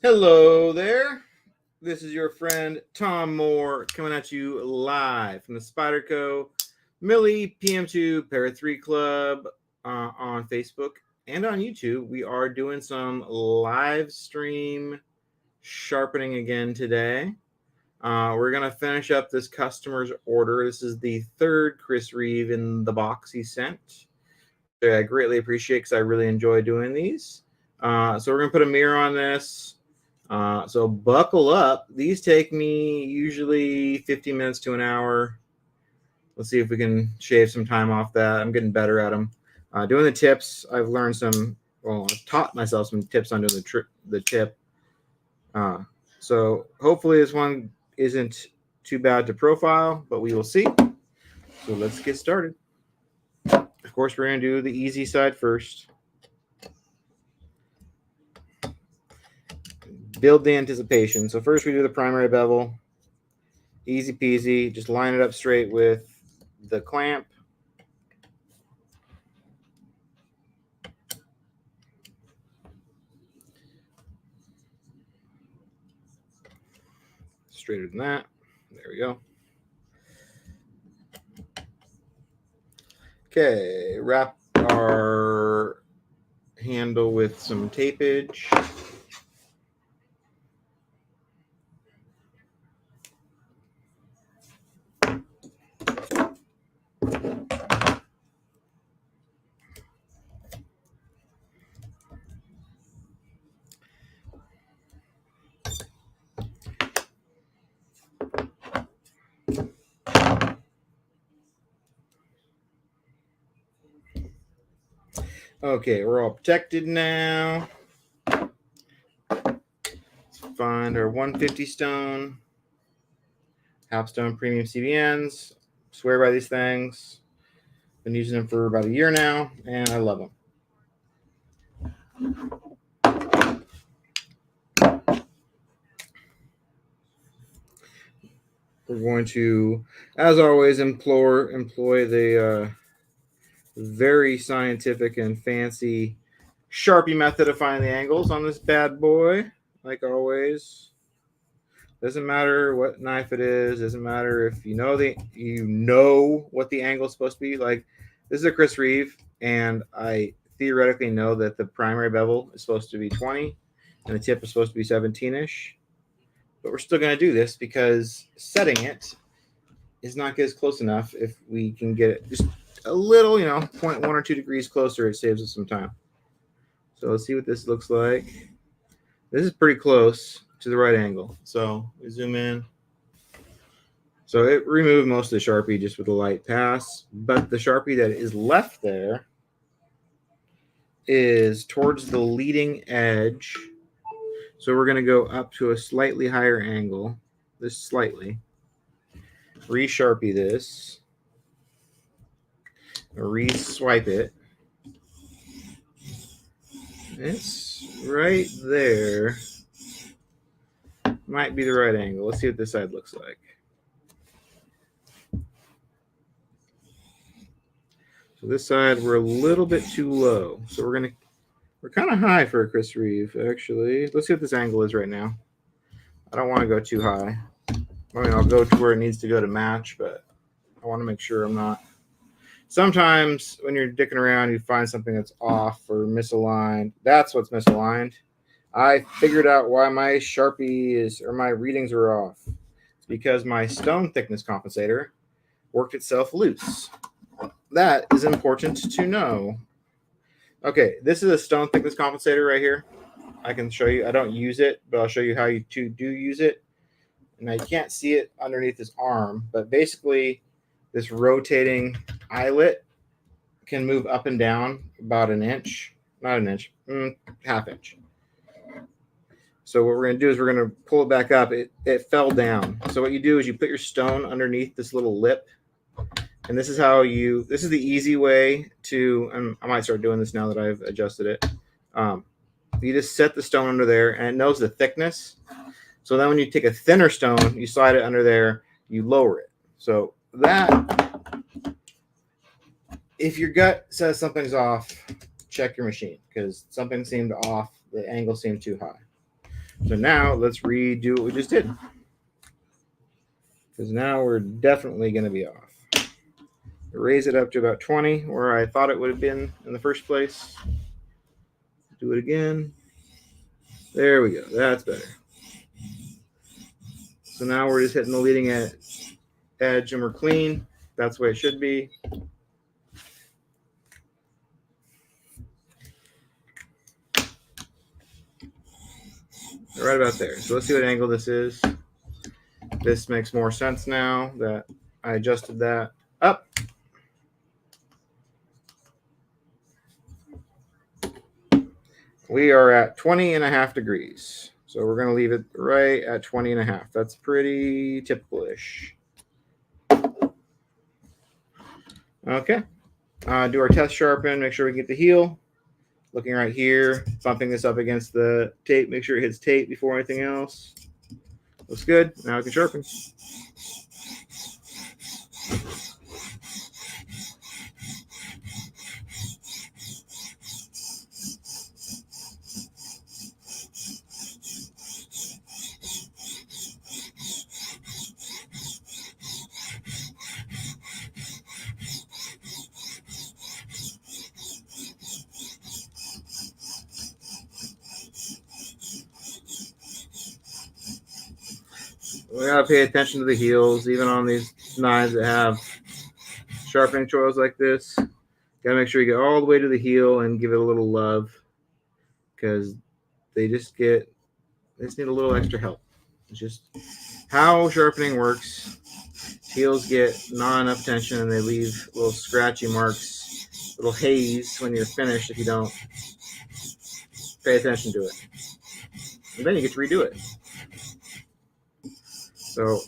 Hello there. This is your friend Tom Moore coming at you live from the Spyderco Millie PM2 Para 3 Club on Facebook and on YouTube. We are doing some live stream sharpening again today. We're going to finish up this customer's order. This is the third Chris Reeve in the box he sent. I greatly appreciate because I really enjoy doing these. So we're going to put a mirror on this. So buckle up. These take me usually 50 minutes to an hour. Let's see if we can shave some time off that. I'm getting better at them. Doing the tips, I've learned I've taught myself some tips on doing the tip. So hopefully this one isn't too bad to profile, but we will see. So let's get started. Of course, we're going to do the easy side first. Build the anticipation. So first we do the primary bevel. Easy peasy. Just line it up straight with the clamp. Straighter than that. There we go. Okay, wrap our handle with some tapage. Okay, we're all protected now. Let's find our 150 stone. Hapstone premium CBNs. Swear by these things. Been using them for about a year now, and I love them. We're going to, as always, employ the very scientific and fancy Sharpie method of finding the angles on this bad boy, like always. Doesn't matter what knife it is. Doesn't matter if you know what the angle is supposed to be. Like, this is a Chris Reeve, and I theoretically know that the primary bevel is supposed to be 20, and the tip is supposed to be 17-ish. But we're still going to do this because setting it is not get as close enough. If we can get it just a little, 0.1 or 2 degrees closer, it saves us some time. So let's see what this looks like. This is pretty close to the right angle. So we zoom in. So it removed most of the Sharpie just with a light pass, but the Sharpie that is left there is towards the leading edge. So we're going to go up to a slightly higher angle, this slightly. Re-Sharpie this. Re-swipe it. It's right there. Might be the right angle. Let's see what this side looks like. So this side, we're a little bit too low. So we're kind of high for a Chris Reeve, actually. Let's see what this angle is right now. I don't want to go too high. I mean, I'll go to where it needs to go to match, but I want to make sure I'm not. Sometimes when you're dicking around, you find something that's off or misaligned. That's what's misaligned. I figured out why my Sharpie my readings were off. It's because my stone thickness compensator worked itself loose. That is important to know. Okay, this is a stone thickness compensator right here. I can show you. I don't use it, but I'll show you how you do use it. And I can't see it underneath this arm, but basically this rotating eyelet can move up and down about an inch. Not an inch, half inch. So what we're going to do is we're going to pull it back up. It fell down. So what you do is you put your stone underneath this little lip. And this is the easy way to, and I might start doing this now that I've adjusted it. You just set the stone under there, and it knows the thickness. So then when you take a thinner stone, you slide it under there, you lower it. So that, if your gut says something's off, check your machine because something seemed off. The angle seemed too high. So now let's redo what we just did. Because now we're definitely going to be off. Raise it up to about 20, where I thought it would have been in the first place. Do it again. There we go. That's better. So now we're just hitting the leading edge and we're clean. That's the way it should be. Right about there. So let's see what angle this is. This makes more sense now that I adjusted that up. We are at 20.5 degrees. So we're going to leave it right at 20.5. That's pretty typical-ish. Okay. Do our test sharpen. Make sure we get the heel. Looking right here. Bumping this up against the tape. Make sure it hits tape before anything else. Looks good. Now we can sharpen. We gotta pay attention to the heels, even on these knives that have sharpening choils like this. Gotta make sure you get all the way to the heel and give it a little love, because they just need a little extra help. It's just how sharpening works. Heels get not enough attention and they leave little scratchy marks, little haze when you're finished if you don't pay attention to it. And then you get to redo it. So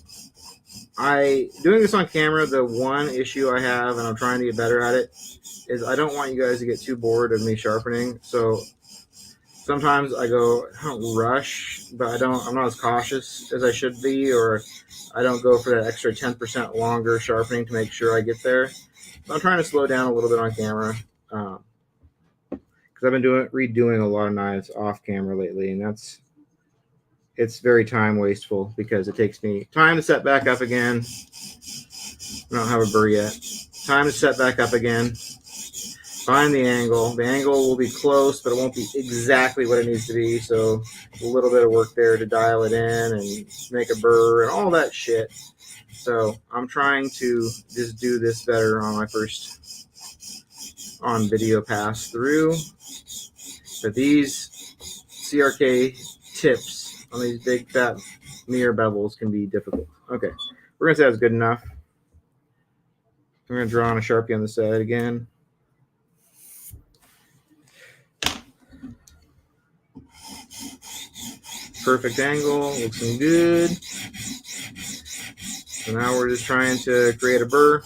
doing this on camera, the one issue I have, and I'm trying to get better at it, is I don't want you guys to get too bored of me sharpening. So sometimes I don't rush, but I'm not as cautious as I should be, or I don't go for that extra 10% longer sharpening to make sure I get there. So I'm trying to slow down a little bit on camera, because I've been redoing a lot of knives off camera lately, and it's very time wasteful because it takes me time to set back up again. I don't have a burr yet. Time to set back up again. Find the angle. The angle will be close, but it won't be exactly what it needs to be. So a little bit of work there to dial it in and make a burr and all that shit. So I'm trying to just do this better on my first on video pass through. But these CRK tips on these big fat mirror bevels can be difficult. Okay, we're gonna say that's good enough. I'm gonna draw on a Sharpie on the side again. Perfect angle, looking good. So now we're just trying to create a burr.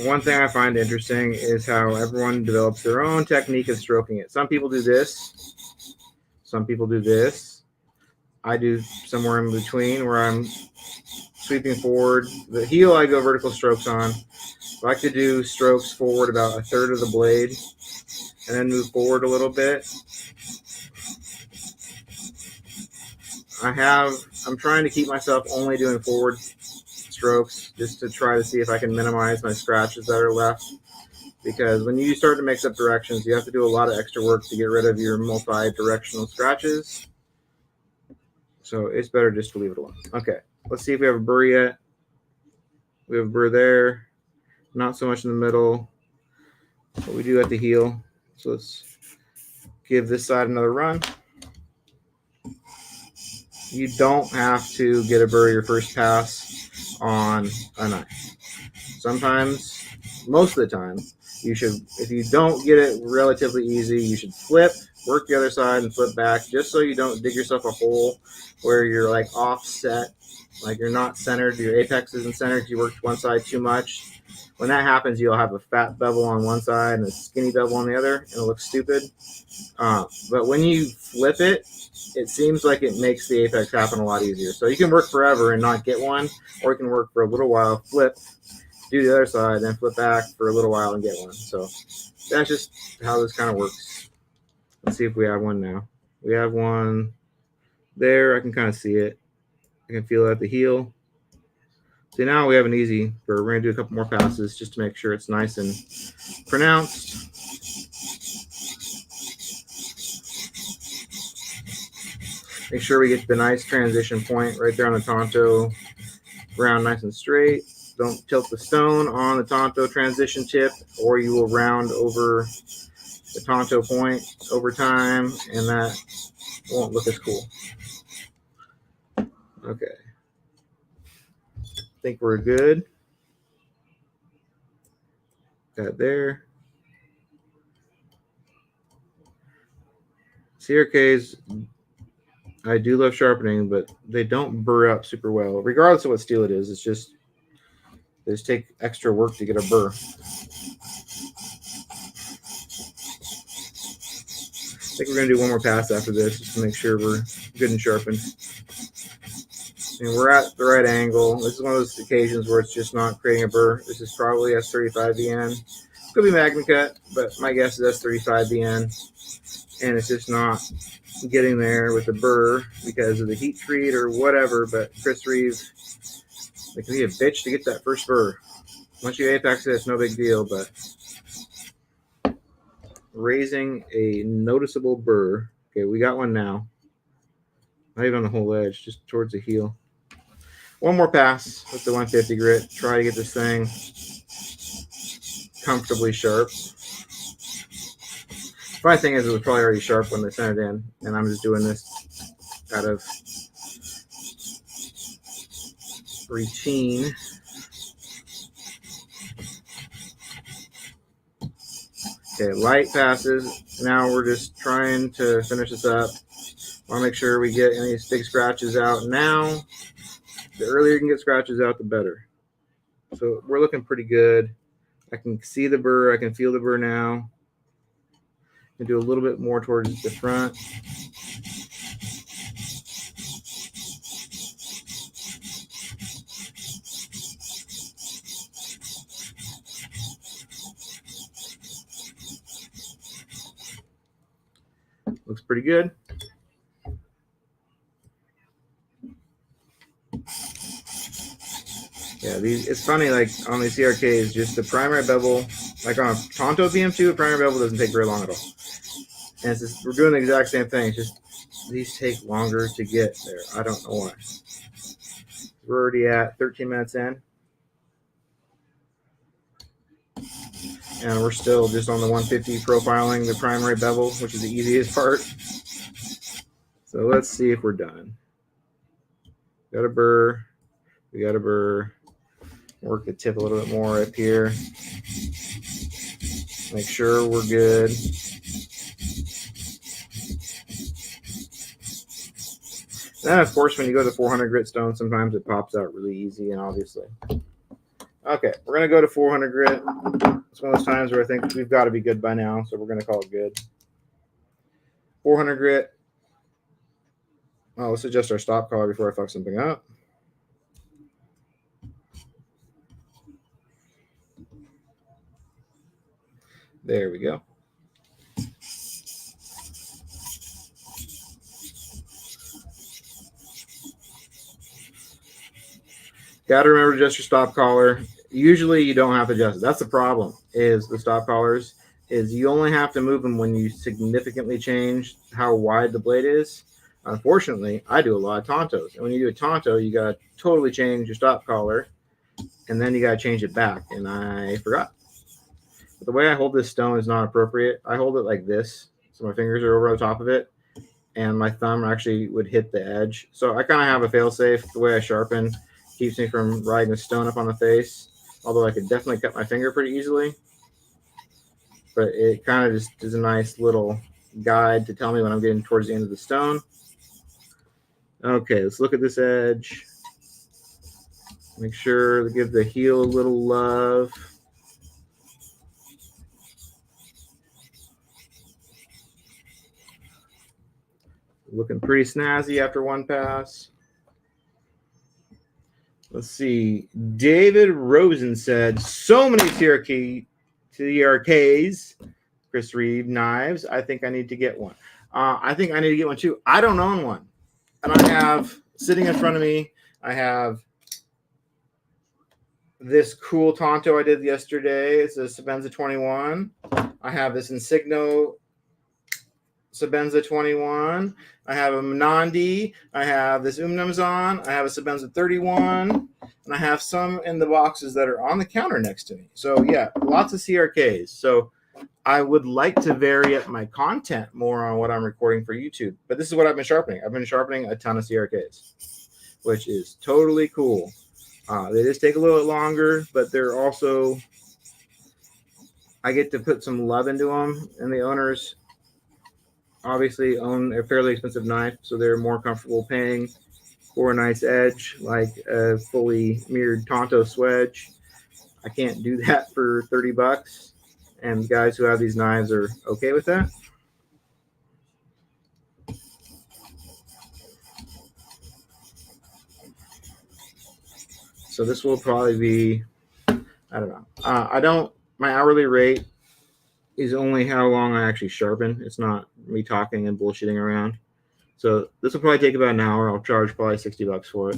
One thing I find interesting is how everyone develops their own technique of stroking it. Some people do this. Some people do this. I do somewhere in between where I'm sweeping forward. The heel I go vertical strokes on. I like to do strokes forward about a third of the blade and then move forward a little bit. I'm trying to keep myself only doing forward strokes just to try to see if I can minimize my scratches that are left, because when you start to mix up directions, you have to do a lot of extra work to get rid of your multi-directional scratches. So it's better just to leave it alone. Okay, let's see if we have a burr yet. We have a burr there, not so much in the middle, but we do at the heel. So let's give this side another run. You don't have to get a burr your first pass on a knife. Sometimes, most of the time, you should, if you don't get it relatively easy, you should flip, work the other side and flip back, just so you don't dig yourself a hole where you're like offset, like you're not centered, your apex isn't centered because you worked one side too much. When that happens, you'll have a fat bevel on one side and a skinny bevel on the other, and it looks stupid. But when you flip it, it seems like it makes the apex happen a lot easier. So you can work forever and not get one, or you can work for a little while, flip, do the other side, then flip back for a little while and get one. So that's just how this kind of works. Let's see if we have one now. We have one there. I can kind of see it. I can feel it at the heel. So now we have an easy, we're going to do a couple more passes just to make sure it's nice and pronounced. Make sure we get the nice transition point right there on the Tonto, round nice and straight. Don't tilt the stone on the Tonto transition tip, or you will round over the Tonto point over time, and that won't look as cool. Okay. I think we're good. Got there. CRKs, I do love sharpening, but they don't burr up super well. Regardless of what steel it is, it's just they just take extra work to get a burr. I think we're going to do one more pass after this just to make sure we're good and sharpened. And we're at the right angle. This is one of those occasions where it's just not creating a burr. This is probably S35VN. Could be Magna Cut, but my guess is S35VN. And it's just not getting there with the burr because of the heat treat or whatever. But Chris Reeve, it can be a bitch to get that first burr. Once you apex it, it's no big deal, but raising a noticeable burr. Okay, we got one now. Not even on the whole edge, just towards the heel. One more pass with the 150 grit. Try to get this thing comfortably sharp. Funny thing is, it was probably already sharp when they sent it in, and I'm just doing this out of routine. Okay, light passes. Now we're just trying to finish this up. Want to make sure we get any big scratches out now. The earlier you can get scratches out, the better. So we're looking pretty good. I can see the burr. I can feel the burr now. I can do a little bit more towards the front. Looks pretty good. Yeah, it's funny, like on these CRKs, just the primary bevel, like on a Tonto VM2, the primary bevel doesn't take very long at all. And it's just, we're doing the exact same thing. It's just these take longer to get there. I don't know why. We're already at 13 minutes in. And we're still just on the 150 profiling the primary bevel, which is the easiest part. So let's see if we're done. Got a burr. We got a burr. Work the tip a little bit more up here. Make sure we're good. Then, of course, when you go to 400 grit stone, sometimes it pops out really easy and obviously. Okay, we're going to go to 400 grit. It's one of those times where I think we've got to be good by now, so we're going to call it good. 400 grit. Oh, let's adjust our stop collar before I fuck something up. There we go. Got to remember to adjust your stop collar. Usually you don't have to adjust it. That's the problem, is the stop collars, is you only have to move them when you significantly change how wide the blade is. Unfortunately, I do a lot of Tontos. And when you do a Tonto, you got to totally change your stop collar, and then you got to change it back. And I forgot. But the way I hold this stone is not appropriate. I hold it like this, so my fingers are over the top of it, and my thumb actually would hit the edge. So I kind of have a fail-safe. The way I sharpen keeps me from riding the stone up on the face, although I could definitely cut my finger pretty easily. But it kind of just is a nice little guide to tell me when I'm getting towards the end of the stone. Okay, let's look at this edge. Make sure to give the heel a little love. Looking pretty snazzy after one pass. Let's see. David Rosen said, so many TRKs, Chris Reeve knives. I think I need to get one. I think I need to get one too. I don't own one. And I have, sitting in front of me, I have this cool Tonto I did yesterday. It's a Sabenza 21. I have this Insigno Sabenza 21. I have a Menandi. I have this Umnumzaan. I have a Sabenza 31. And I have some in the boxes that are on the counter next to me. So, yeah, lots of CRKs. So, I would like to vary up my content more on what I'm recording for YouTube. But this is what I've been sharpening. I've been sharpening a ton of CRKs, which is totally cool. They just take a little bit longer, but they're also, I get to put some love into them. And the owners obviously own a fairly expensive knife, so they're more comfortable paying for a nice edge, like a fully mirrored Tonto swedge. I can't do that for $30. And guys who have these knives are okay with that. So this will probably be, I don't know. My hourly rate is only how long I actually sharpen. It's not me talking and bullshitting around. So this will probably take about an hour. I'll charge probably $60 for it.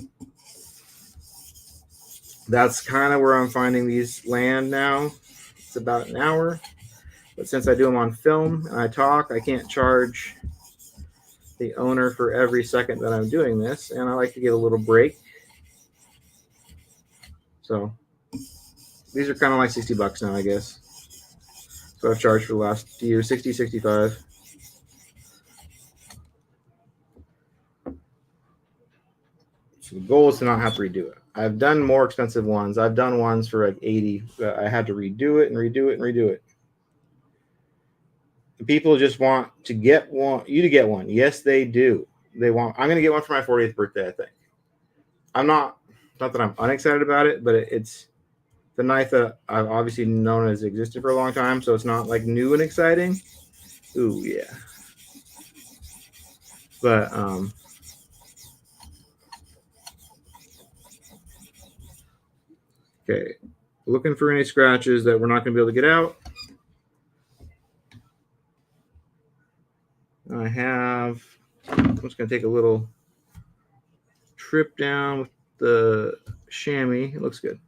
That's kind of where I'm finding these land now. It's about an hour. But since I do them on film and I talk, I can't charge the owner for every second that I'm doing this. And I like to get a little break. So these are kind of like $60 now, I guess. So I've charged for the last year, 60, 65. So the goal is to not have to redo it. I've done more expensive ones. I've done ones for like 80, but I had to redo it and redo it and redo it. People just want to get one, you to get one. Yes, they do. I'm going to get one for my 40th birthday, I think. I'm not that I'm unexcited about it, but it's the knife that I've obviously known has existed for a long time, so it's not like new and exciting. Ooh, yeah. But okay, looking for any scratches that we're not going to be able to get out. I'm just going to take a little trip down with the chamois. It looks good.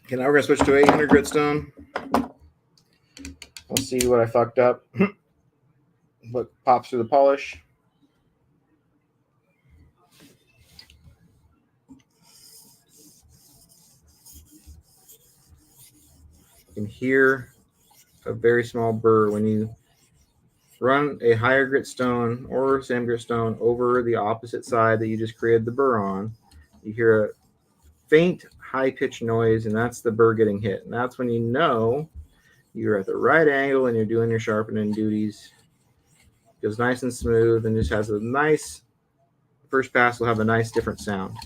Okay, now we're going to switch to 800 gritstone. We'll see what I fucked up. What pops through the polish. You can hear a very small burr when you run a higher grit stone or sand grit stone over the opposite side that you just created the burr on. You hear a faint, high-pitched noise, and that's the burr getting hit. And that's when you know you're at the right angle and you're doing your sharpening duties. It goes nice and smooth and just has a nice, first pass will have a nice different sound.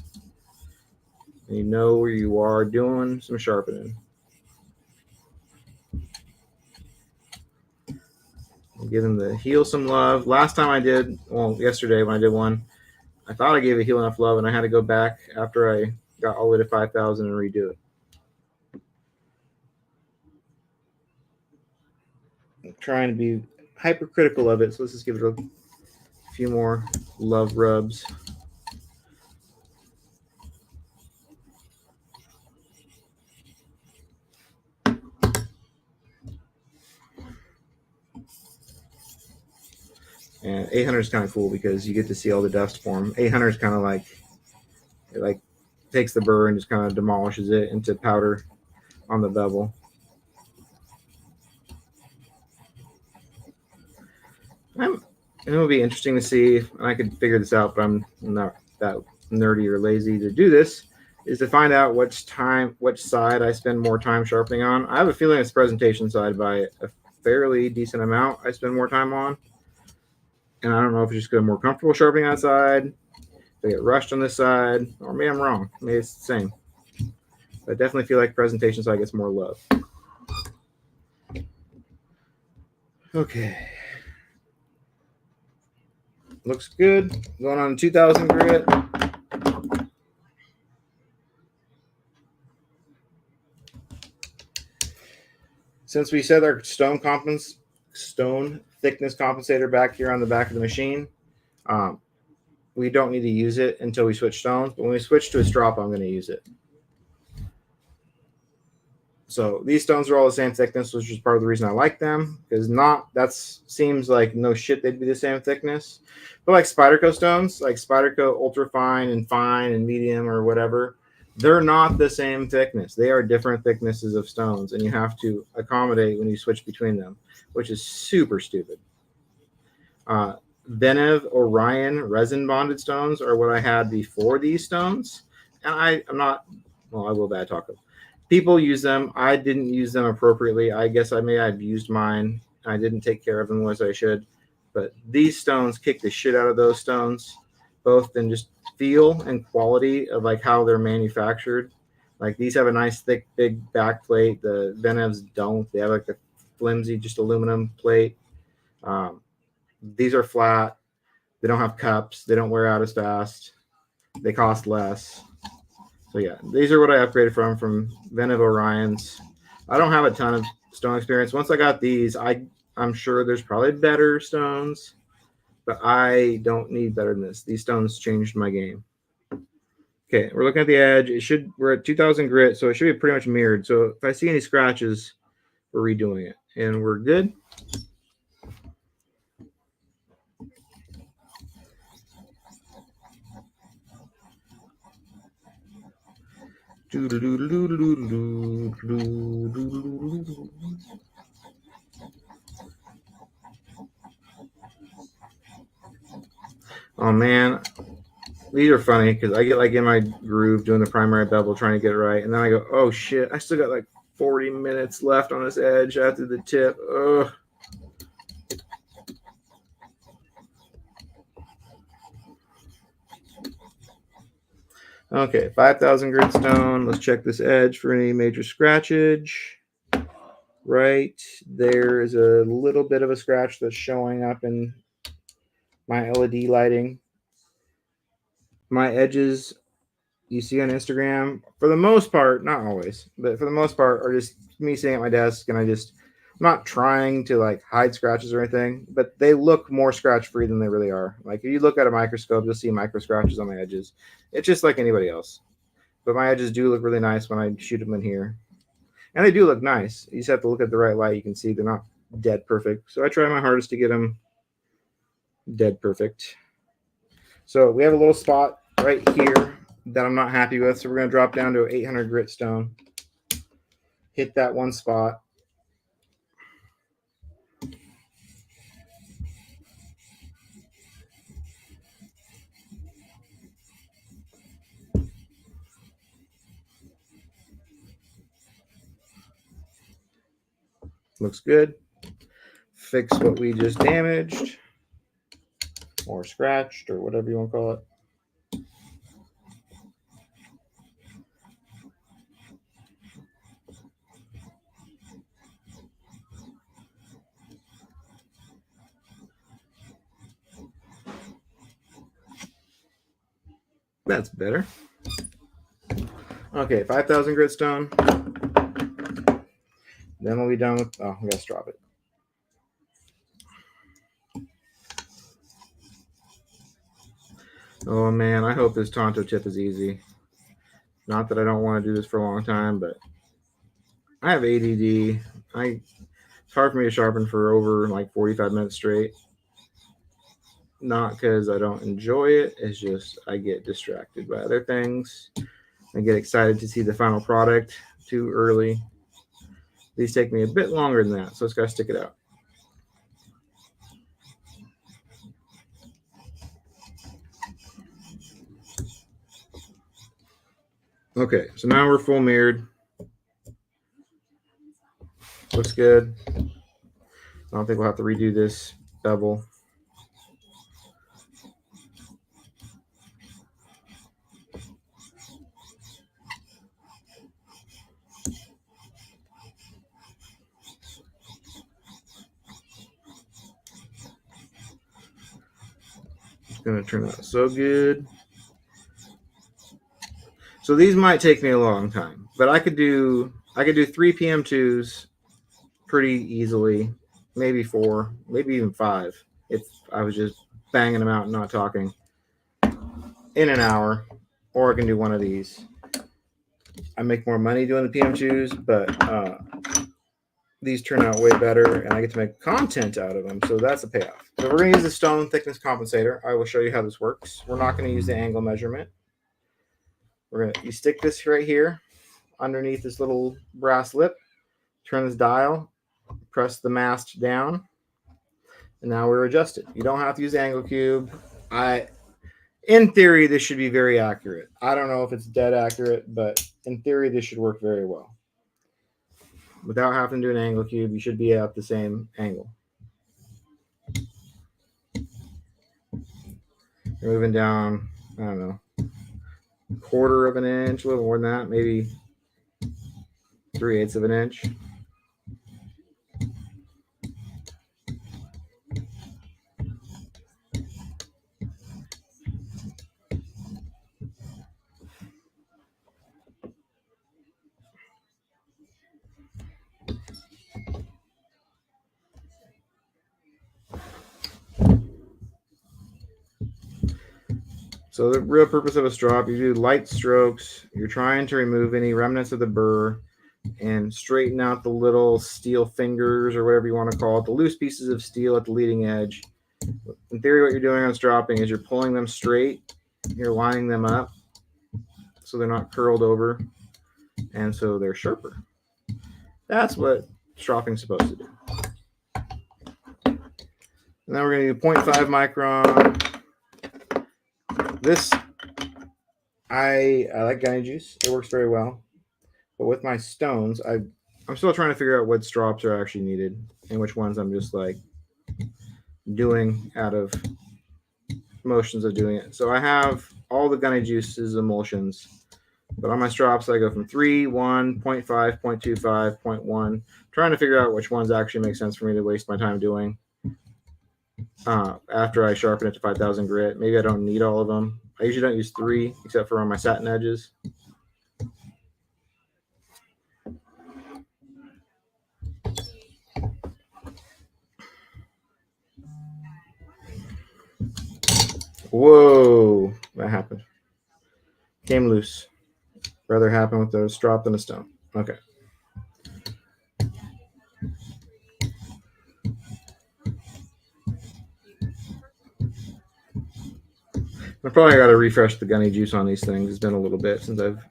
And you know where you are doing some sharpening. Giving the heel some love. Last time I did, well, yesterday when I did one, I thought I gave a heel enough love, and I had to go back after I got all the way to 5,000 and redo it. I'm trying to be hypercritical of it, so let's just give it a few more love rubs. And 800 is kind of cool because you get to see all the dust form. 800 is kind of like, it like takes the burr and just kind of demolishes it into powder on the bevel. It will be interesting to see, and I could figure this out, but I'm not that nerdy or lazy to do this, is to find out which side I spend more time sharpening on. I have a feeling it's presentation side by a fairly decent amount I spend more time on. And I don't know if it's just because I'm more comfortable sharpening that side, if I get rushed on this side, or maybe I'm wrong. Maybe it's the same. But I definitely feel like presentation side gets more love. Okay. Looks good. Going on 2000 grit. Since we set our stone thickness compensator back here on the back of the machine, we don't need to use it until we switch stones. But when we switch to a strop, I'm going to use it. So these stones are all the same thickness, which is part of the reason I like them. Because seems like no shit they'd be the same thickness. But like Spyderco stones, like Spyderco Ultra Fine and medium or whatever, they're not the same thickness. They are different thicknesses of stones, and you have to accommodate when you switch between them, which is super stupid. Benev Orion resin bonded stones are what I had before these stones, and I'm not. Well, I will bad talk them. People use them. I didn't use them appropriately. I guess I've used mine. I didn't take care of them as I should. But these stones kick the shit out of those stones, both in just feel and quality of like how they're manufactured. Like these have a nice thick, big back plate. The Benevs don't. They have like a flimsy, just aluminum plate. These are flat. They don't have cups. They don't wear out as fast. They cost less. So yeah, these are what I upgraded from Benev Orions. I don't have a ton of stone experience. Once I got these, I'm sure there's probably better stones, but I don't need better than this. These stones changed my game. Okay, we're looking at the edge. We're at 2000 grit, so it should be pretty much mirrored. So if I see any scratches, we're redoing it, and we're good. Oh man, these are funny because I get like in my groove doing the primary bevel trying to get it right, and then I go, oh shit, I still got like 40 minutes left on this edge after the tip. Ugh. Okay, 5,000 grit stone. Let's check this edge for any major scratchage. Right there is a little bit of a scratch that's showing up in my LED lighting. My edges you see on Instagram, for the most part, not always, but for the most part, are just me sitting at my desk and I'm not trying to like hide scratches or anything, but they look more scratch free than they really are. Like if you look at a microscope, you'll see micro scratches on my edges. It's just like anybody else. But my edges do look really nice when I shoot them in here. And they do look nice. You just have to look at the right light. You can see they're not dead perfect. So I try my hardest to get them dead perfect. So we have a little spot right here that I'm not happy with. So we're going to drop down to 800 grit stone. Hit that one spot. Looks good. Fix what we just damaged or scratched or whatever you want to call it. That's better. Okay, 5,000 grit stone. Then we'll be done with. Oh, we gotta drop it. Oh man, I hope this Tonto tip is easy. Not that I don't want to do this for a long time, but I have ADD. It's hard for me to sharpen for over like 45 minutes straight. Not because I don't enjoy it. It's just I get distracted by other things. I get excited to see the final product too early. These take me a bit longer than that, so it's got to stick it out. Okay, so now we're full mirrored. Looks good. I don't think we'll have to redo this bevel. going to turn out so good. So these might take me a long time, but I could do 3 PM2s pretty easily, maybe 4, maybe even 5 if I was just banging them out and not talking in an hour, or I can do one of these. I make more money doing the PM2s, but these turn out way better, and I get to make content out of them, so that's a payoff. So we're going to use the stone thickness compensator. I will show you how this works. We're not going to use the angle measurement. You stick this right here underneath this little brass lip, turn this dial, press the mast down, and now we're adjusted. You don't have to use the angle cube. In theory, this should be very accurate. I don't know if it's dead accurate, but in theory, this should work very well. Without having to do an angle cube, you should be at the same angle. You're moving down, I don't know, 1/4 of an inch, a little more than that, maybe 3/8 of an inch. So the real purpose of a strop, you do light strokes. You're trying to remove any remnants of the burr and straighten out the little steel fingers or whatever you want to call it, the loose pieces of steel at the leading edge. In theory, what you're doing on stropping is you're pulling them straight. You're lining them up so they're not curled over, and so they're sharper. That's what stropping's supposed to do. And then we're going to do 0.5 micron. This, I like gunny juice. It works very well. But with my stones, I'm still trying to figure out what strops are actually needed and which ones I'm just like doing out of motions of doing it. So I have all the gunny juices emulsions, but on my strops I go from 3, 1, 0.5, 0.25, 0.1, trying to figure out which ones actually make sense for me to waste my time doing. After I sharpen it to 5,000 grit, maybe I don't need all of them. I usually don't use 3 except for on my satin edges. Whoa, that happened. Came loose. Rather happen with a strop than a stone. Okay. I probably got to refresh the gunny juice on these things. It's been a little bit since I've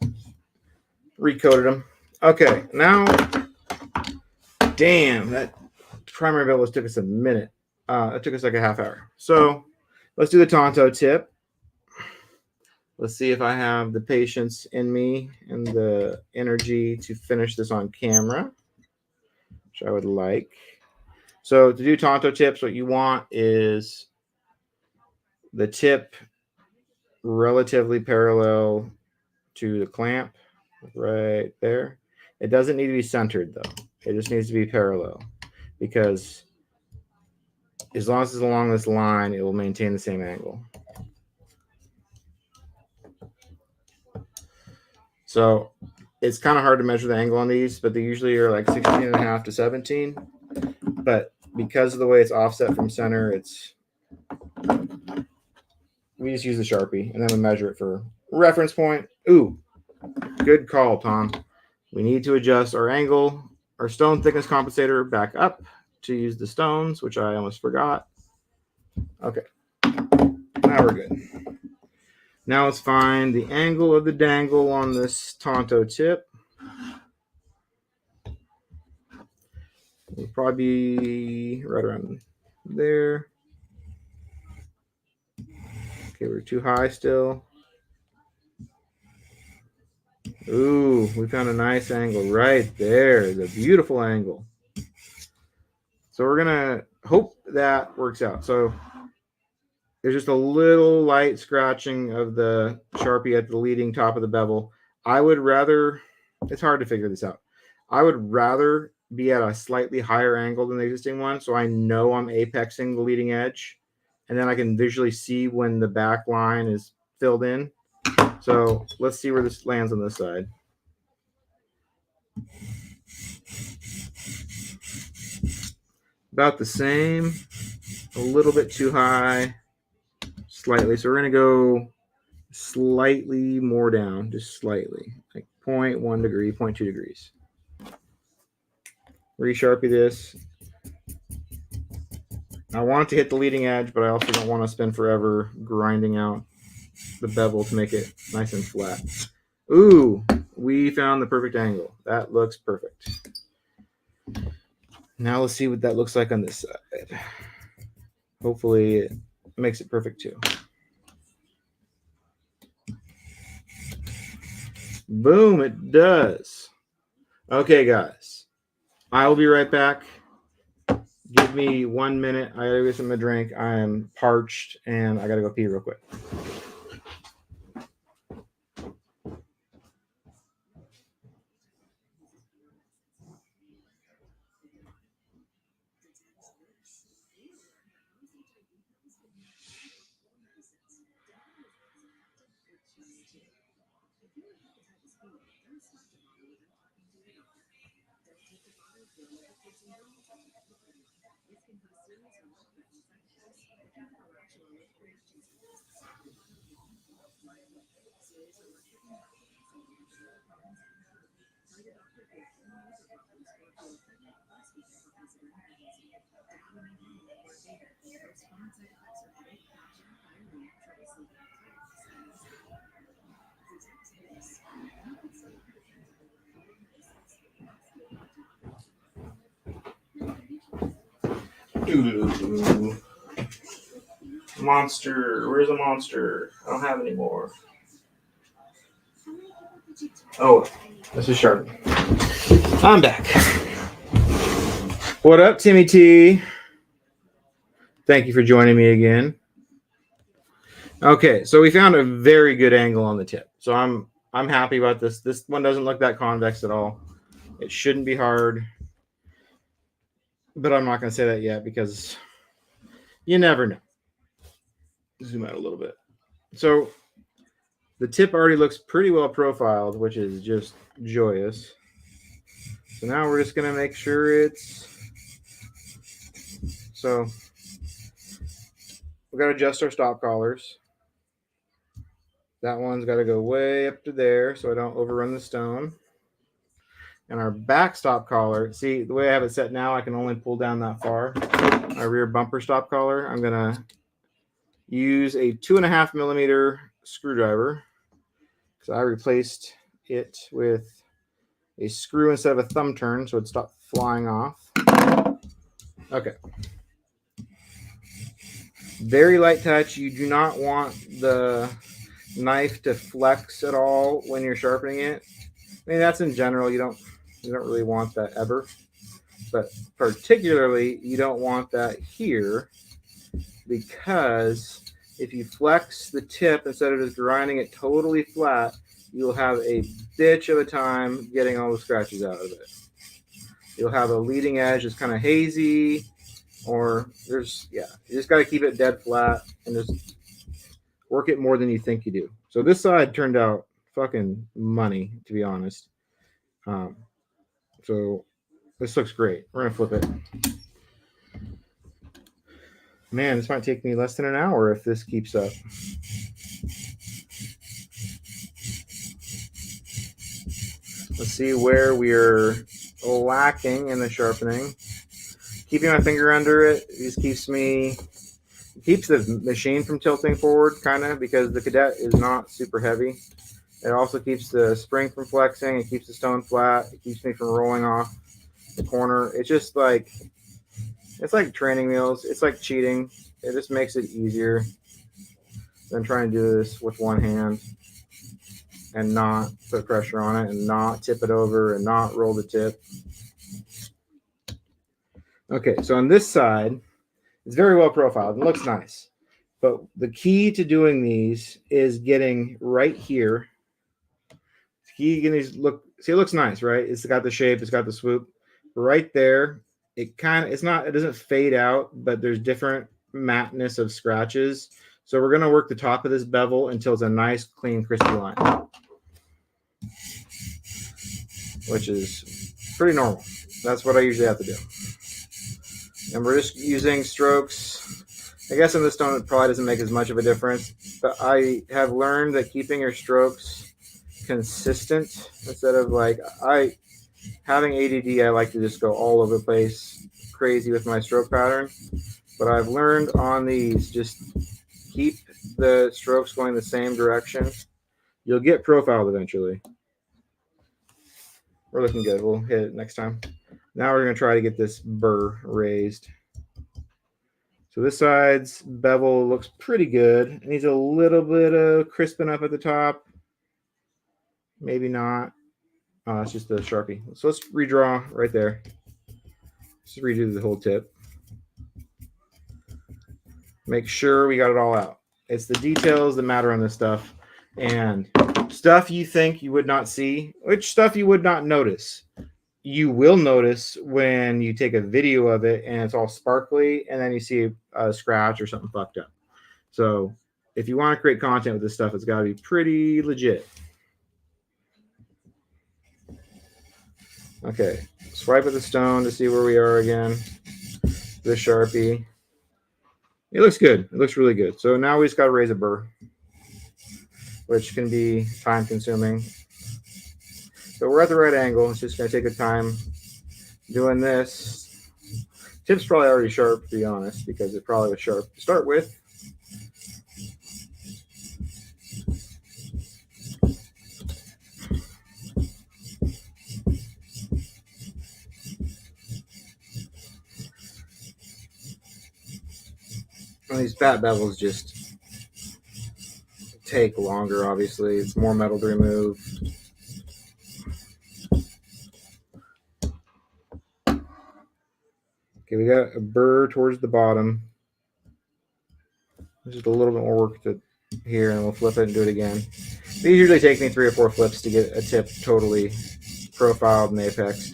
recoated them. Okay, now, damn, that primary bellows took us a minute. It took us like a half hour. So let's do the Tonto tip. Let's see if I have the patience in me and the energy to finish this on camera, which I would like. So to do Tonto tips, what you want is the tip relatively parallel to the clamp right there. It doesn't need to be centered though. It just needs to be parallel, because as long as it's along this line, it will maintain the same angle. So it's kind of hard to measure the angle on these, but they usually are like 16.5 to 17. But because of the way it's offset from center, we just use the Sharpie and then we measure it for reference point. Ooh, good call, Tom. We need to adjust our angle, our stone thickness compensator back up to use the stones, which I almost forgot. Okay, now we're good. Now let's find the angle of the dangle on this Tonto tip. It'll probably be right around there. Okay, we're too high still. Ooh, we found a nice angle right there. It's a beautiful angle. So we're going to hope that works out. So there's just a little light scratching of the Sharpie at the leading top of the bevel. I would rather, it's hard to figure this out. I would rather be at a slightly higher angle than the existing one, so I know I'm apexing the leading edge and then I can visually see when the back line is filled in. So let's see where this lands on this side. About the same, a little bit too high, slightly. So we're going to go slightly more down, just slightly, like 0.1 degree, 0.2 degrees. Resharpie this. I want it to hit the leading edge, but I also don't want to spend forever grinding out the bevel to make it nice and flat. Ooh, we found the perfect angle. That looks perfect. Now let's see what that looks like on this side. Hopefully it makes it perfect too. Boom, it does. Okay, guys. I will be right back. Give me 1 minute. I gotta get something to drink. I am parched and I gotta go pee real quick. Ooh. Monster. Where's the monster? I don't have any more. Oh, this is sharp. I'm back. What up, Timmy T? Thank you for joining me again. Okay, so we found a very good angle on the tip. So I'm happy about this. This one doesn't look that convex at all. It shouldn't be hard. But I'm not going to say that yet because you never know. Zoom out a little bit. So the tip already looks pretty well profiled, which is just joyous. So now we're just going to make sure it's... So we've got to adjust our stop collars. That one's got to go way up to there so I don't overrun the stone. And our back stop collar, see, the way I have it set now, I can only pull down that far. Our rear bumper stop collar, I'm going to use a 2.5 millimeter screwdriver because I replaced it with a screw instead of a thumb turn so it'd stop flying off. Okay. Very light touch. You do not want the knife to flex at all when you're sharpening it. I mean, that's in general. You don't really want that ever. But particularly, you don't want that here because if you flex the tip instead of just grinding it totally flat, you'll have a bitch of a time getting all the scratches out of it. You'll have a leading edge that's kind of hazy, or you just got to keep it dead flat and just work it more than you think you do. So this side turned out fucking money, to be honest. So this looks great. We're going to flip it. Man, this might take me less than an hour if this keeps up. Let's see where we're lacking in the sharpening. Keeping my finger under it just keeps the machine from tilting forward, kind of, because the Cadet is not super heavy. It also keeps the spring from flexing. It keeps the stone flat. It keeps me from rolling off the corner. It's just like, it's like training wheels. It's like cheating. It just makes it easier than trying to do this with one hand and not put pressure on it and not tip it over and not roll the tip. Okay, so on this side, it's very well profiled. It looks nice. But the key to doing these is getting right here. The key to getting these it looks nice, right? It's got the shape, it's got the swoop. Right there, it doesn't fade out, but there's different matteness of scratches. So we're going to work the top of this bevel until it's a nice, clean, crispy line, which is pretty normal. That's what I usually have to do. And we're just using strokes. I guess in this stone it probably doesn't make as much of a difference, but I have learned that keeping your strokes consistent instead of having ADD, I like to just go all over the place, crazy with my stroke pattern. But I've learned on these, just keep the strokes going the same direction. You'll get profiled eventually. We're looking good. We'll hit it next time. Now we're going to try to get this burr raised. So this side's bevel looks pretty good. It needs a little bit of crisping up at the top. Maybe not. It's just the Sharpie. So let's redraw right there. Just redo the whole tip. Make sure we got it all out. It's the details that matter on this stuff. And stuff you think you would not see, which stuff you would not notice. You will notice when you take a video of it and it's all sparkly and then you see a scratch or something fucked up. So if you want to create content with this stuff, it's got to be pretty legit. Okay, swipe at the stone to see where we are again. The Sharpie. It looks good. It looks really good. So now we just got to raise a burr, which can be time consuming. So we're at the right angle. It's just going to take a time doing this. Tip's probably already sharp, to be honest, because it probably was sharp to start with. And these fat bevels just take longer, obviously. It's more metal to remove. Okay, we got a burr towards the bottom. Just a little bit more work to here, and we'll flip it and do it again. These usually take me 3 or 4 flips to get a tip totally profiled and apexed.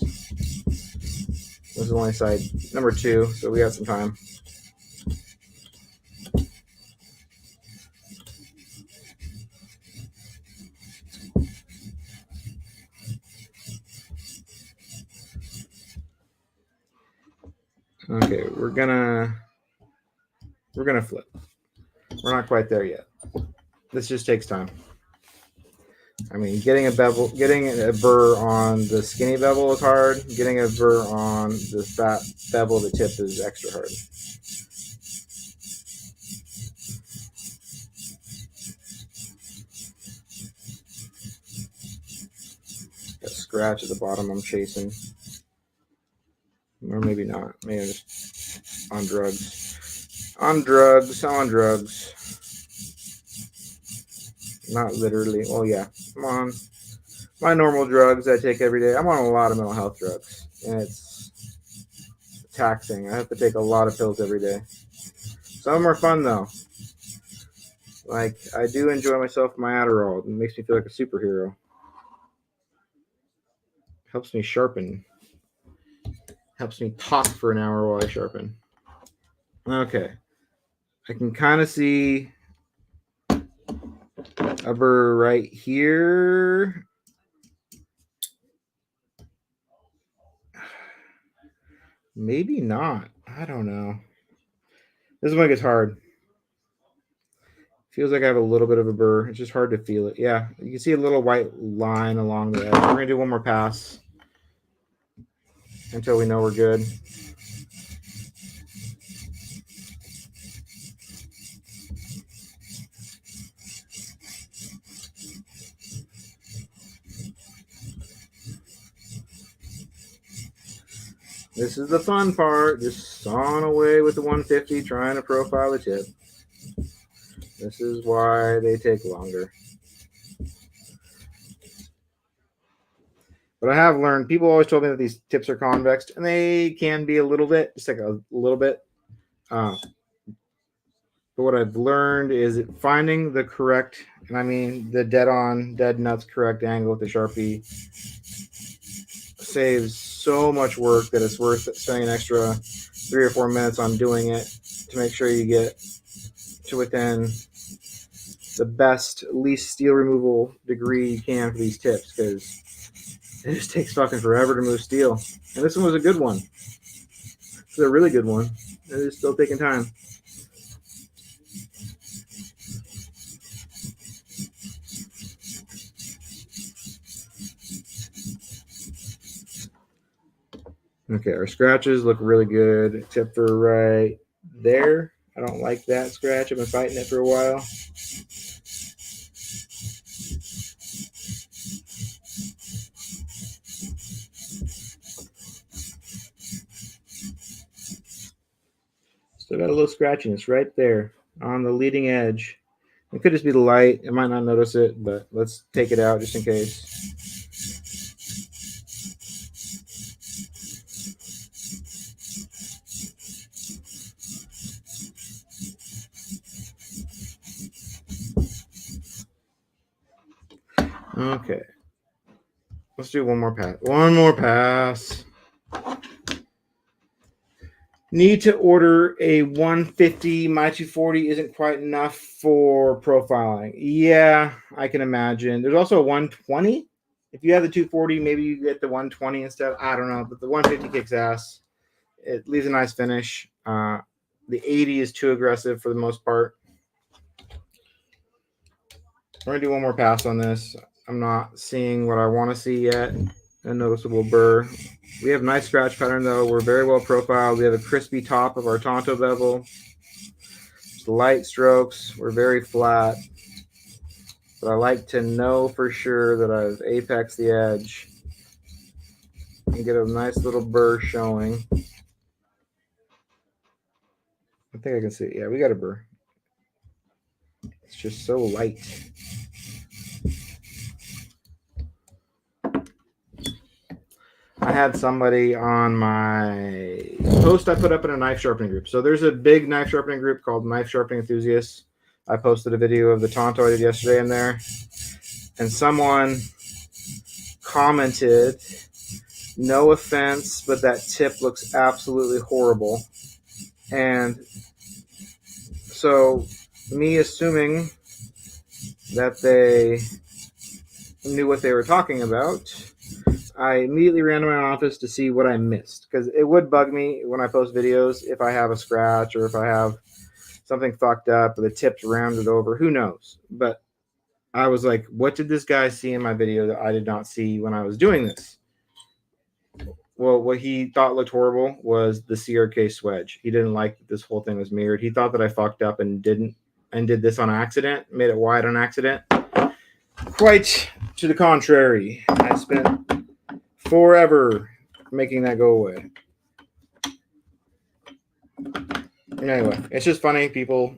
This is only side number 2, so we got some time. Okay, we're gonna flip. We're not quite there yet. This just takes time. I mean, getting a burr on the skinny bevel is hard. Getting a burr on the fat bevel, the tip, is extra hard. Got a scratch at the bottom I'm chasing. Or maybe not. Maybe I'm just on drugs. On drugs. Not literally. Well, yeah. I'm on my normal drugs I take every day. I'm on a lot of mental health drugs, and it's taxing. I have to take a lot of pills every day. Some of them are fun, though. Like, I do enjoy myself with my Adderall. It makes me feel like a superhero. Helps me sharpen. Helps me talk for an hour while I sharpen. Okay. I can kind of see a burr right here. Maybe not. I don't know. This is when it gets hard. Feels like I have a little bit of a burr. It's just hard to feel it. Yeah, you can see a little white line along the edge. We're going to do one more pass until we know we're good. This is the fun part, just sawing away with the 150, trying to profile the tip. This is why they take longer. But I have learned, people always told me that these tips are convex, and they can be a little bit, just like a little bit. But what I've learned is finding the correct, and I mean the dead on, dead nuts correct angle with the Sharpie saves so much work that it's worth spending an extra 3 or 4 minutes on doing it. to make sure you get to within the best, least steel removal degree you can for these tips, because it just takes fucking forever to move steel. And this one was a good one. It's a really good one. It is still taking time. Okay, our scratches look really good, except for right there. I don't like that scratch. I've been fighting it for a while. Still got a little scratchiness right there on the leading edge. It could just be the light. I might not notice it, but let's take it out just in case. Okay. Let's do one more pass. One more pass. Need to order a 150. My 240 isn't quite enough for profiling. Yeah, I can imagine. There's also a 120. If you have the 240, maybe you get the 120 instead. I don't know, but the 150 kicks ass. It leaves a nice finish. The 80 is too aggressive for the most part. We're going to do one more pass on this. I'm not seeing what I want to see yet. A noticeable burr. We have nice scratch pattern, though. We're very well profiled. We have a crispy top of our Tonto bevel. Just light strokes. We're very flat. But I like to know for sure that I've apexed the edge and get a nice little burr showing. I think I can see. Yeah, we got a burr. It's just so light. I had somebody on my post I put up in a knife sharpening group. So there's a big knife sharpening group called Knife Sharpening Enthusiasts. I posted a video of the Tonto I did yesterday in there. And someone commented, no offense, but that tip looks absolutely horrible. And so me assuming that they knew what they were talking about, I immediately ran to my office to see what I missed, because it would bug me when I post videos if I have a scratch or if I have something fucked up or the tip's rounded over. Who knows? But I was like, what did this guy see in my video that I did not see when I was doing this? Well, what he thought looked horrible was the CRK swedge. He didn't like that this whole thing was mirrored. He thought that I fucked up and did this on accident, made it wide on accident. Quite to the contrary. I spent forever making that go away. Anyway, it's just funny. People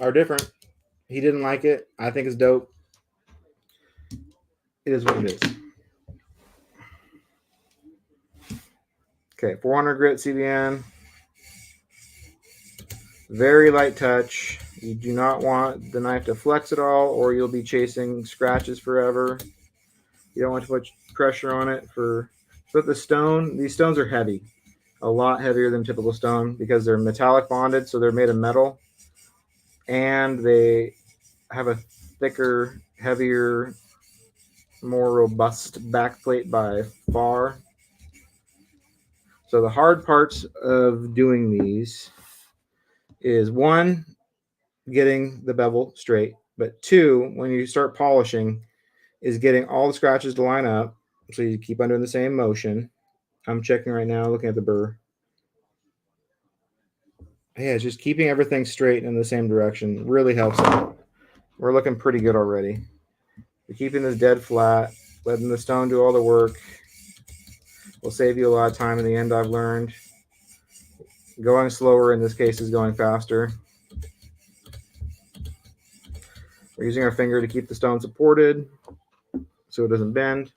are different. He didn't like it. I think it's dope. It is what it is. Okay, 400 grit CBN. Very light touch. You do not want the knife to flex at all, or you'll be chasing scratches forever. You don't want to put pressure on it but the stone, these stones are heavy. A lot heavier than typical stone because they're metallic bonded, so they're made of metal. And they have a thicker, heavier, more robust backplate by far. So the hard parts of doing these is, one, getting the bevel straight, but two, when you start polishing, is getting all the scratches to line up so you keep on doing the same motion. I'm checking right now, looking at the burr. Yeah, just keeping everything straight in the same direction really helps out. We're looking pretty good already. We're keeping this dead flat, letting the stone do all the work will save you a lot of time in the end, I've learned. Going slower in this case is going faster. We're using our finger to keep the stone supported so it doesn't bend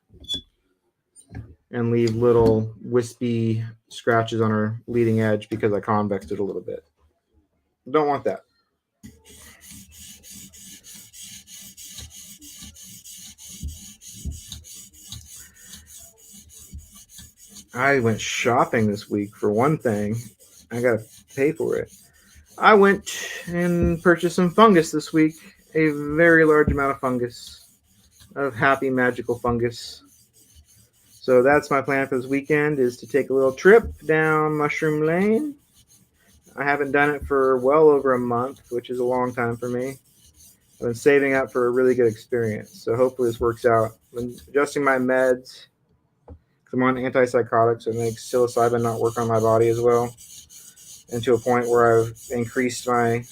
and leave little wispy scratches on our leading edge because I convexed it a little bit. Don't want that. I went shopping this week for one thing. I got to pay for it. I went and purchased some fungus this week. A very large amount of fungus, of happy magical fungus. So that's my plan for this weekend, is to take a little trip down Mushroom Lane. I haven't done it for well over a month, which is a long time for me. I've been saving up for a really good experience. So hopefully this works out. I've been adjusting my meds. I'm on antipsychotics, so it makes psilocybin not work on my body as well. And to a point where I've increased my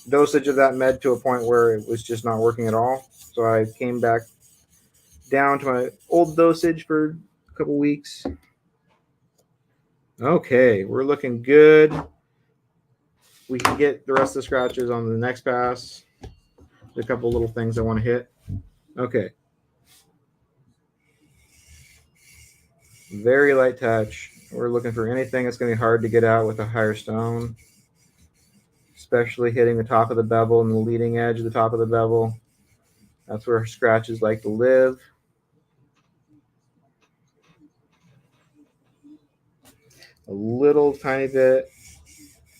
dosage of that med to a point where it was just not working at all. So I came back down to my old dosage for a couple weeks. Okay, we're looking good. We can get the rest of the scratches on the next pass. There's a couple little things I want to hit. Okay. Very light touch. We're looking for anything that's going to be hard to get out with a higher stone, especially hitting the top of the bevel and the leading edge of the top of the bevel. That's where scratches like to live. A little tiny bit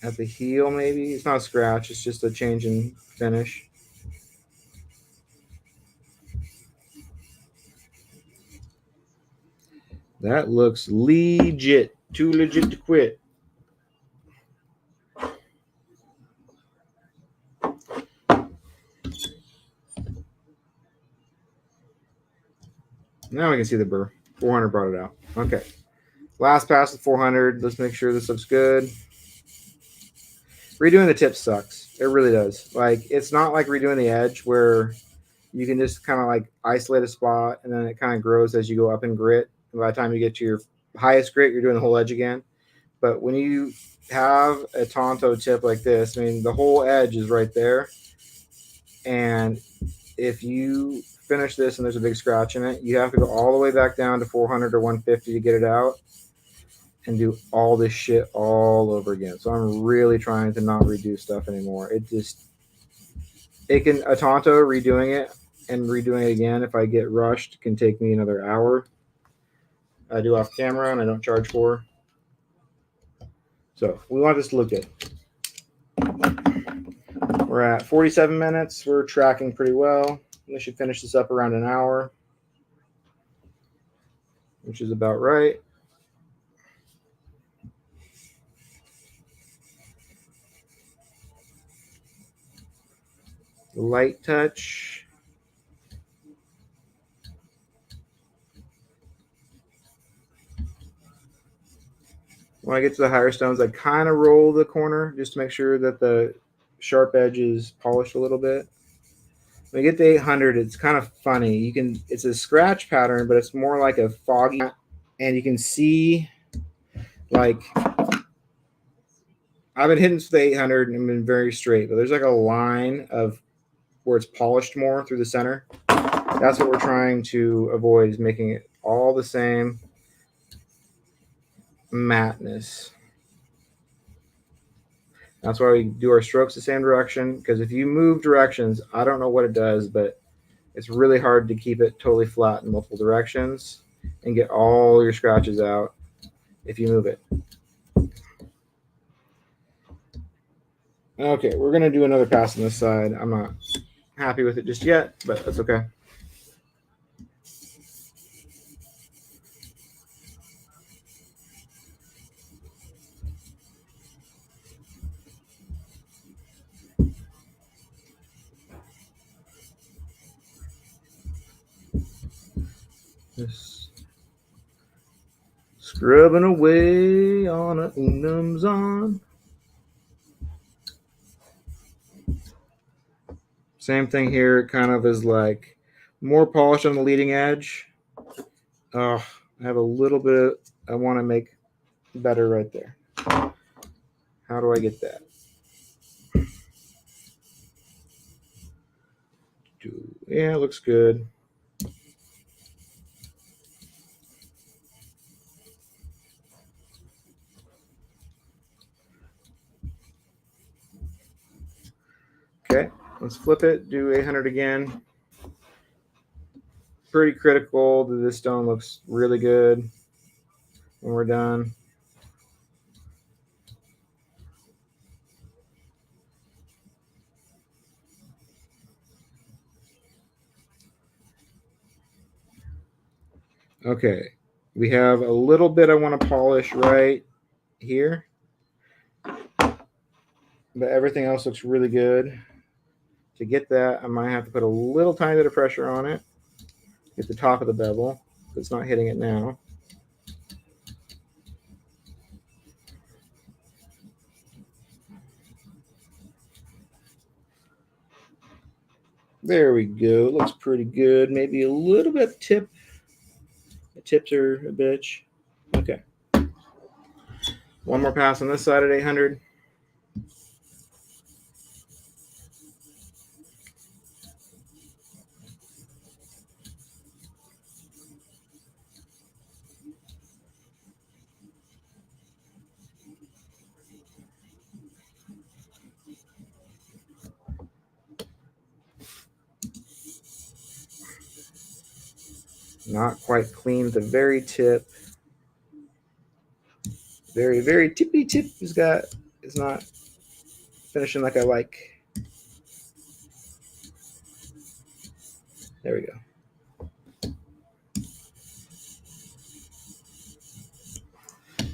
at the heel, maybe. It's not a scratch, it's just a change in finish. That looks legit. Too legit to quit. Now we can see the burr. 400 brought it out. Okay. Last pass of 400. Let's make sure this looks good. Redoing the tip sucks. It really does. Like, it's not like redoing the edge where you can just kind of like isolate a spot and then it kind of grows as you go up in grit. And by the time you get to your highest grit, you're doing the whole edge again. But when you have a Tonto tip like this, I mean, the whole edge is right there. And if you finish this and there's a big scratch in it, you have to go all the way back down to 400 or 150 to get it out and do all this shit all over again. So I'm really trying to not redo stuff anymore. A Tonto redoing it and redoing it again, if I get rushed, can take me another hour. I do off camera and I don't charge for. So we want this to look good. We're at 47 minutes. We're tracking pretty well. We should finish this up around an hour, which is about right. Light touch. When I get to the higher stones, I kind of roll the corner just to make sure that the sharp edge is polished a little bit. When you get to 800, it's kind of funny. It's a scratch pattern, but it's more like a foggy, and you can see, like, I've been hitting the 800 and been very straight, but there's like a line of where it's polished more through the center. That's what we're trying to avoid, is making it all the same matteness. That's why we do our strokes the same direction, because if you move directions, I don't know what it does, but it's really hard to keep it totally flat in multiple directions and get all your scratches out if you move it. Okay, we're going to do another pass on this side. I'm not happy with it just yet, but that's okay. Just scrubbing away on a Umnumzaan. Same thing here. It kind of is like more polish on the leading edge. I have a little bit I want to make better right there. How do I get that? Yeah, it looks good. Okay, let's flip it, do 800 again. Pretty critical that this stone looks really good when we're done. Okay, we have a little bit I want to polish right here, but everything else looks really good. To get that, I might have to put a little tiny bit of pressure on it. Get the top of the bevel. It's not hitting it now. There we go. It looks pretty good. Maybe a little bit tip. The tips are a bitch. Okay. One more pass on this side at 800. Not quite clean at the very tip. Very, very tippy tip is not finishing like I like. There we go.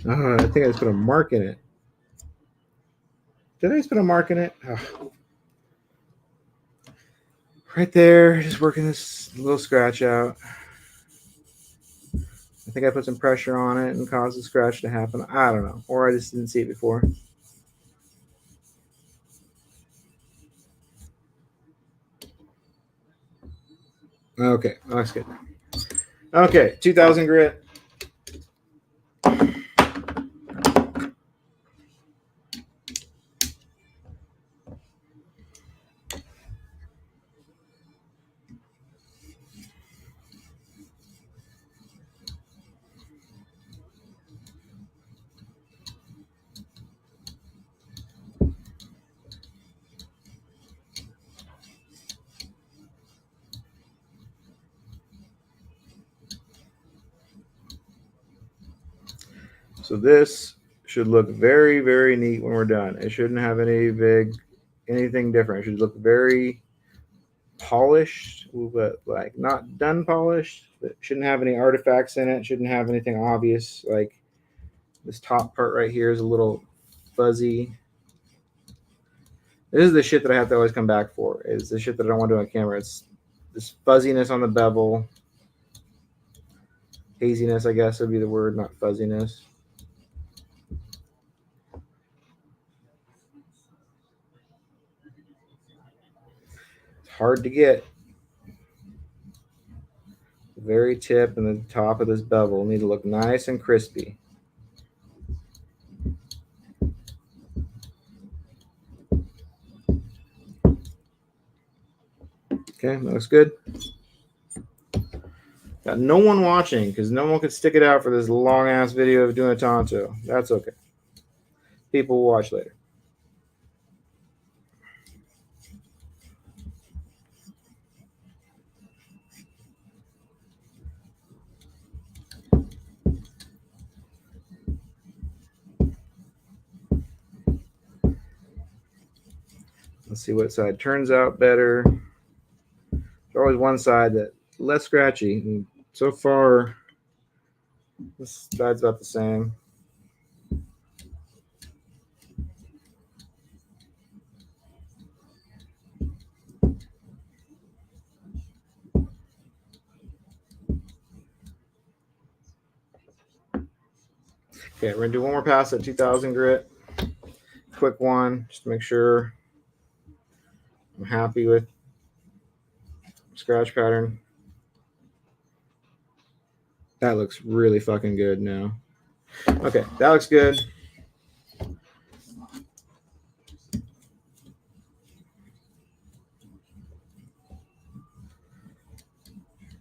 Oh, I think I just put a mark in it. Did I just put a mark in it? Oh. Right there, just working this little scratch out. I think I put some pressure on it and caused the scratch to happen. I don't know. Or I just didn't see it before. Okay, that's good. Okay, 2000 grit. So this should look very, very neat when we're done. It shouldn't have anything different. It should look very polished, but like not done polished. It shouldn't have any artifacts in it. Shouldn't have anything obvious. Like this top part right here is a little fuzzy. This is the shit that I have to always come back for. Is the shit that I don't want to do on camera. It's this fuzziness on the bevel. Haziness, I guess, would be the word, not fuzziness. It's hard to get. The very tip and the top of this bevel need to look nice and crispy. Okay, that looks good. Got no one watching because no one could stick it out for this long ass video of doing a Tonto. That's okay. People will watch later. Let's see what side turns out better. There's always one side that's less scratchy. And so far, this side's about the same. Okay, we're gonna do one more pass at 2000 grit. Quick one, just to make sure I'm happy with scratch pattern. That looks really fucking good now. Okay, that looks good.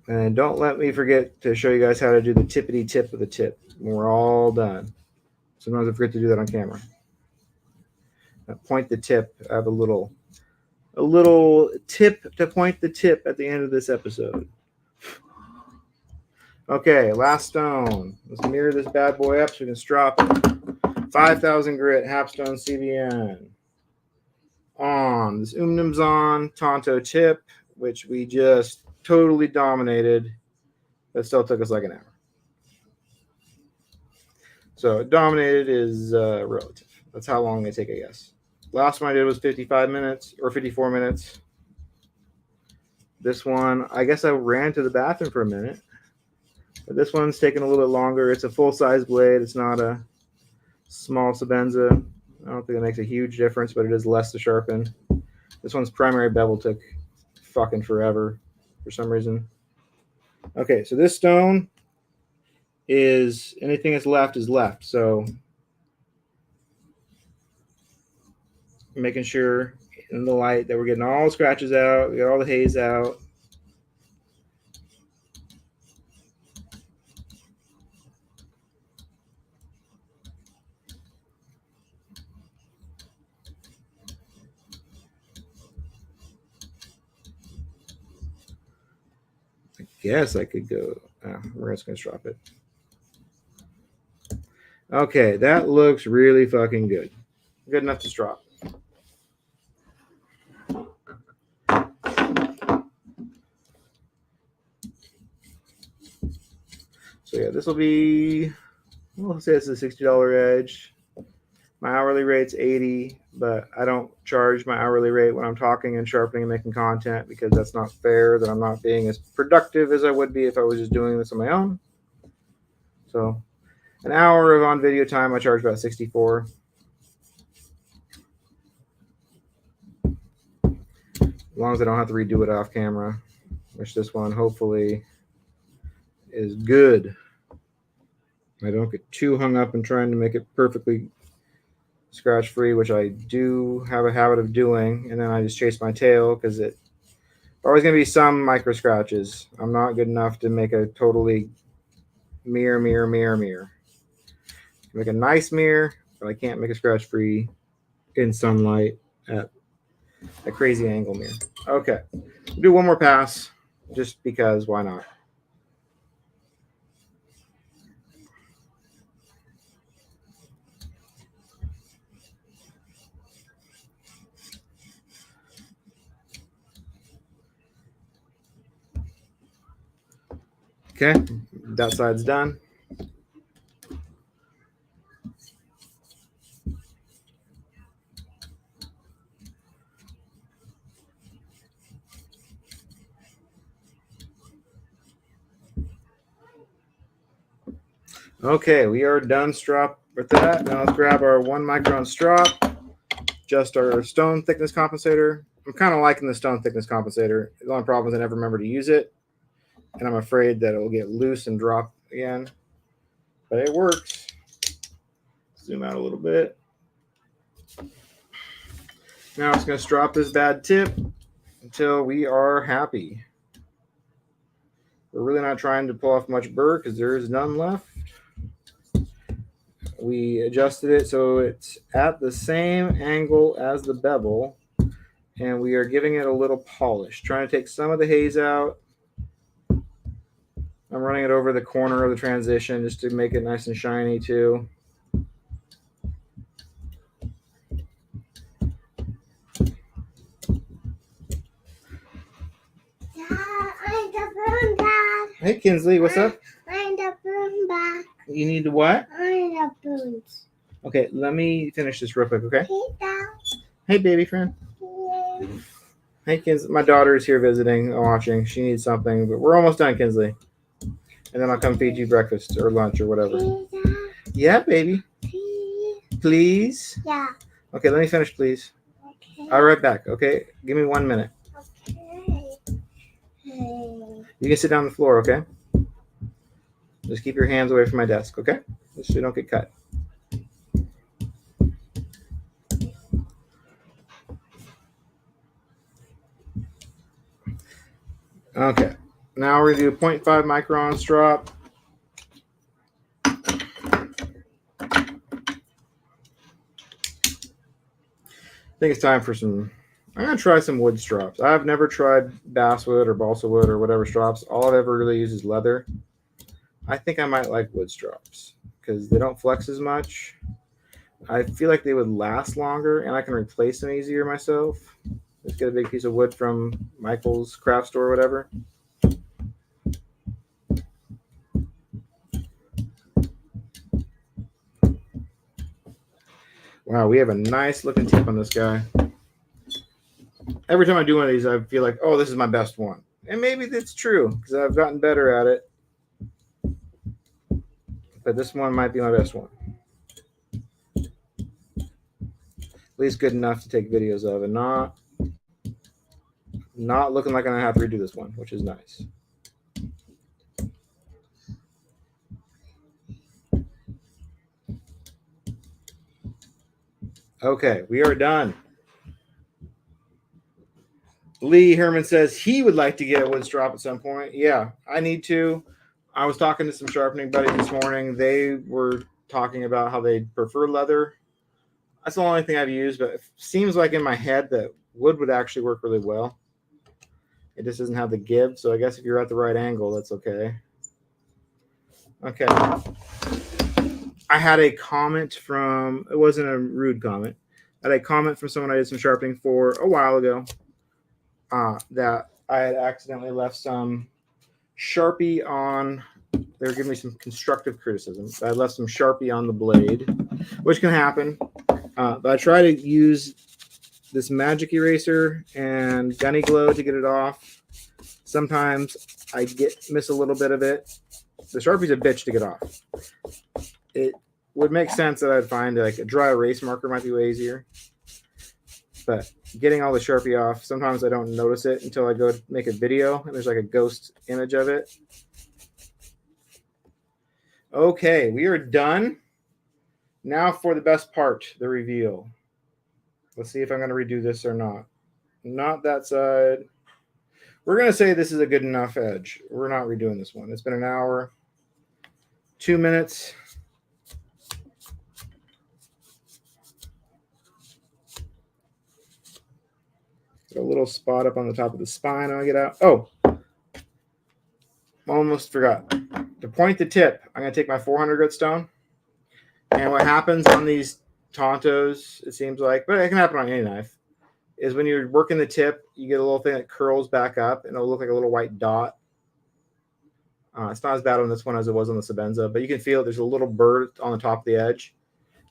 And don't let me forget to show you guys how to do the tippity tip of the tip when we're all done. Sometimes I forget to do that on camera. Point the tip. I have a little tip to point the tip at the end of this episode. Okay, last stone. Let's mirror this bad boy up so we can strop it. 5000 grit Hapstone CBN on this Umnumzaan Tonto tip, which we just totally dominated. That still took us like an hour. So dominated is relative. That's how long they take, I guess. Last one I did was 55 minutes or 54 minutes. This one, I guess I ran to the bathroom for a minute. But this one's taking a little bit longer. It's a full-size blade. It's not a small Sabenza. I don't think it makes a huge difference, but it is less to sharpen. This one's primary bevel took fucking forever for some reason. Okay, so this stone is anything that's left is left. So making sure in the light that we're getting all the scratches out, we got all the haze out. I guess I could go. We're just gonna drop it. Okay, that looks really fucking good. Good enough to drop. So yeah, this will be, we'll say it's a $60 edge. My hourly rate's $80, but I don't charge my hourly rate when I'm talking and sharpening and making content because that's not fair, that I'm not being as productive as I would be if I was just doing this on my own. So an hour of on video time, I charge about $64. As long as I don't have to redo it off camera, which this one hopefully is good. I don't get too hung up in trying to make it perfectly scratch free, which I do have a habit of doing, and then I just chase my tail because it's always going to be some micro scratches. I'm not good enough to make a totally mirror. Make a nice mirror, but I can't make a scratch free in sunlight at a crazy angle mirror. Okay, we'll do one more pass just because why not? Okay, that side's done. Okay, we are done strop with that. Now let's grab our 1 micron strop, just our stone thickness compensator. I'm kind of liking the stone thickness compensator. The only problem is I never remember to use it, and I'm afraid that it will get loose and drop again. But it works. Zoom out a little bit. Now it's going to strop this bad tip until we are happy. We're really not trying to pull off much burr because there is none left. We adjusted it so it's at the same angle as the bevel, and we are giving it a little polish, trying to take some of the haze out. I'm running it over the corner of the transition just to make it nice and shiny too. Hey Kinsley, what's up? I need a spoon back. You need to what? I need a spoon. Okay, let me finish this real quick, okay? Hey, Hey, baby friend. Dad. Hey, Kinsley. My daughter is here visiting, watching. She needs something, but we're almost done, Kinsley. And then I'll come feed you breakfast or lunch or whatever. Pizza. Yeah, baby. Please. Please? Yeah. Okay, let me finish, please. Okay. I'll be right back, okay? Give me 1 minute. Okay. Hey. You can sit down on the floor, okay? Just keep your hands away from my desk, okay? Just so you don't get cut. Okay, now we're going to do 0.5 micron strop. I think it's time for some, I'm going to try some wood strops. I've never tried basswood or balsa wood or whatever strops. All I've ever really used is leather. I think I might like wood strops because they don't flex as much. I feel like they would last longer and I can replace them easier myself. Just get a big piece of wood from Michael's craft store or whatever. Wow, we have a nice looking tip on this guy. Every time I do one of these, I feel like, oh, this is my best one. And maybe that's true because I've gotten better at it. But this one might be my best one. At least good enough to take videos of and not looking like I'm going to have to redo this one, which is nice. Okay, we are done. Lee Herman says he would like to get a wood strop at some point. Yeah, I need to. I was talking to some sharpening buddies this morning. They were talking about how they prefer leather. That's the only thing I've used, but it seems like in my head that wood would actually work really well. It just doesn't have the give, so I guess if you're at the right angle, that's okay. Okay. I had a comment from, it wasn't a rude comment. I had a comment from someone I did some sharpening for a while ago that I had accidentally left some Sharpie on. They were giving me some constructive criticism. I left some Sharpie on the blade, which can happen. But I try to use this magic eraser and gunny glow to get it off. Sometimes I miss a little bit of it. The Sharpie's a bitch to get off. It would make sense that I'd find like a dry erase marker might be way easier. But getting all the Sharpie off, sometimes I don't notice it until I go to make a video and there's like a ghost image of it. Okay, we are done. Now for the best part, the reveal. Let's see if I'm going to redo this or not. Not that side. We're going to say this is a good enough edge. We're not redoing this one. It's been an hour, 2 minutes. Got a little spot up on the top of the spine. I'll get out. Oh, almost forgot. To point the tip, I'm going to take my 400 grit stone. And what happens on these Tontos, it seems like, but it can happen on any knife, is when you're working the tip, you get a little thing that curls back up, and it'll look like a little white dot. It's not as bad on this one as it was on the Sebenza, but you can feel there's a little bird on the top of the edge.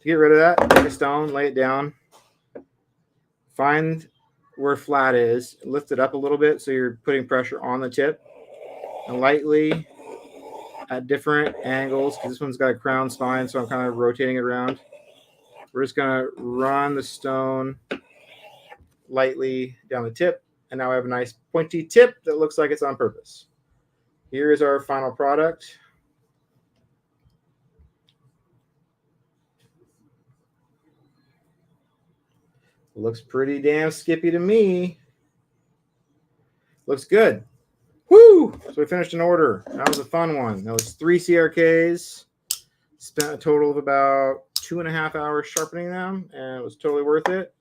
To get rid of that, take a stone, lay it down, find where flat is, lift it up a little bit so you're putting pressure on the tip, and lightly at different angles, because this one's got a crown spine, so I'm kind of rotating it around. We're just going to run the stone lightly down the tip, and now I have a nice pointy tip that looks like it's on purpose. Here is our final product. Looks pretty damn skippy to me. Looks good. Woo! So we finished an order. That was a fun one. That was 3 CRKs. Spent a total of about 2.5 hours sharpening them, and it was totally worth it.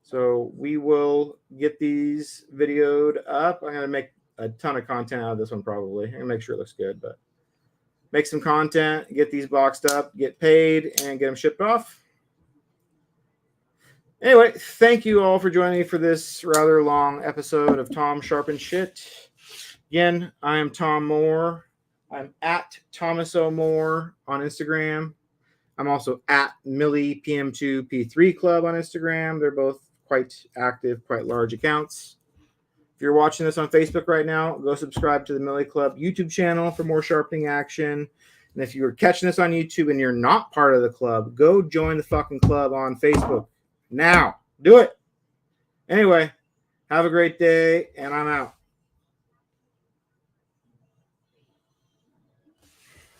So we will get these videoed up. I'm going to make a ton of content out of this one probably. I'm going to make sure it looks good, but make some content, get these boxed up, get paid, and get them shipped off. Anyway, thank you all for joining me for this rather long episode of Tom Sharpen Shit. Again, I am Tom Moore. I'm at Thomas O. Moore on Instagram. I'm also at Millie PM2P3 Club on Instagram. They're both quite active, quite large accounts. If you're watching this on Facebook right now, go subscribe to the Millie Club YouTube channel for more sharpening action. And if you're catching this on YouTube and you're not part of the club, go join the fucking club on Facebook. Now, do it. Anyway, have a great day, and I'm out.